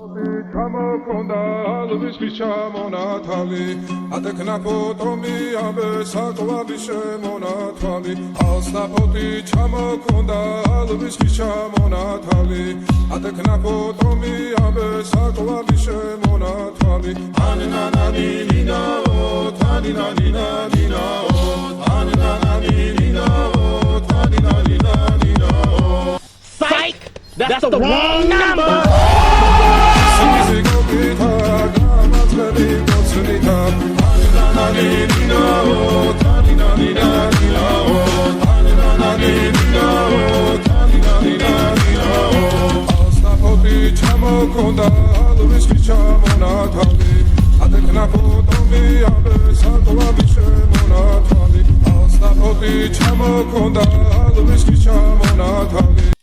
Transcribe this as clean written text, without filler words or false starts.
ჩამოქონდა ალვის ჩამონათალი ატეკნა ფოტომი ამბე საკვები შემონათალი ალსნაფოთი ჩამოქონდა ალვის ჩამონათალი ატეკნა ფოტომი ამბე საკვები შემონათალი ანინანანინინაო თანინანინანინაო ანინანანინინაო თანინანინანინაო Psych! That's the wrong number! ჩამოქონდა ალვის ჩამონათალი ატეკნა ფოტომი ამბე საკვები შემონათალი ალსნაფოთი ჩამოქონდა ალვის ჩამონათალი